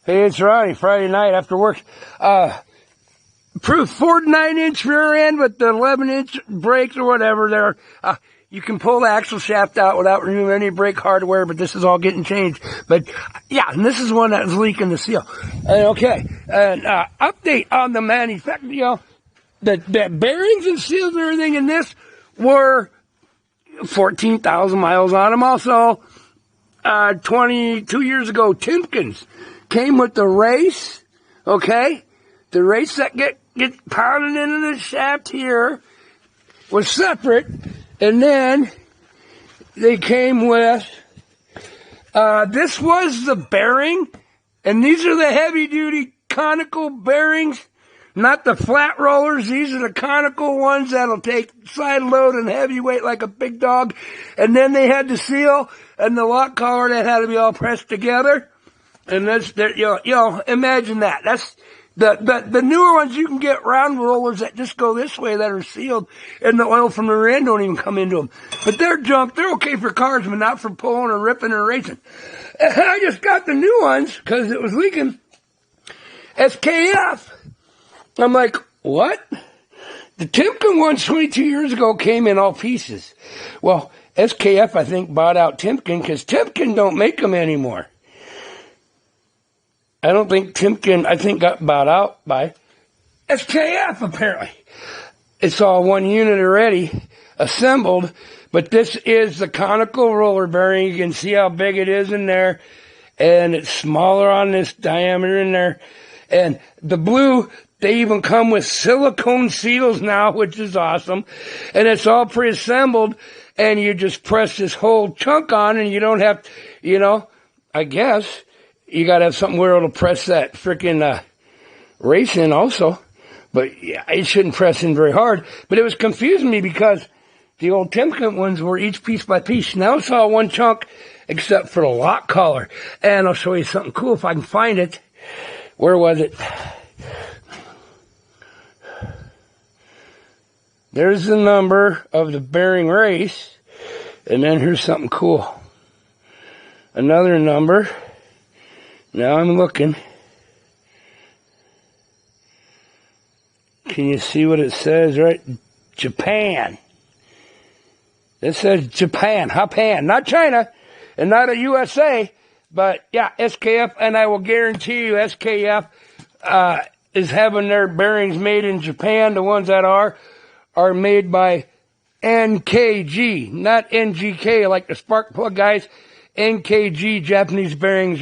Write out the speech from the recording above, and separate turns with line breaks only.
Hey, it's Ronnie. Friday night after work. Proof 49-inch rear end with the 11-inch brakes or whatever there. You can pull the axle shaft out without removing any brake hardware, but this is all getting changed. But yeah, and this is one that's leaking the seal. Okay, and update on the manufacturer. The bearings and seals and everything in this were 14,000 miles on them. Also, 22 years ago, Timken's came with the race, okay? The race that get pounded into the shaft here was separate, and then they came with, this was the bearing, and these are the heavy-duty conical bearings, not the flat rollers. These are the conical ones that'll take side load and heavy weight like a big dog, and then they had the seal and the lock collar that had to be all pressed together. And that's, imagine that. That's the newer ones. You can get round rollers that just go this way that are sealed, and the oil from the rear end don't even come into them. But they're junk. They're okay for cars, but not for pulling or ripping or racing. And I just got the new ones because it was leaking. SKF. I'm like, what? The Timken ones 22 years ago came in all pieces. Well, SKF, I think, bought out Timken because Timken don't make them anymore. I don't think Timken, got bought out by SKF, apparently. It's all one unit already, assembled, but this is the conical roller bearing. You can see how big it is in there, and it's smaller on this diameter in there. And the blue, they even come with silicone seals now, which is awesome. And it's all pre-assembled, and you just press this whole chunk on, and you don't have, I guess, you gotta have something where it'll press that frickin' race in also. But yeah, it shouldn't press in very hard. But it was confusing me because the old Timken ones were each piece by piece. Now it's all one chunk except for the lock collar. And I'll show you something cool if I can find it. Where was it? There's the number of the bearing race. And then here's something cool. Another number. Now I'm looking. Can you see what it says, right? Japan. It says Japan, not China, and not a USA, but yeah, SKF, and I will guarantee you SKF is having their bearings made in Japan. The ones that are made by NKG, not NGK like the spark plug guys. NKG Japanese bearings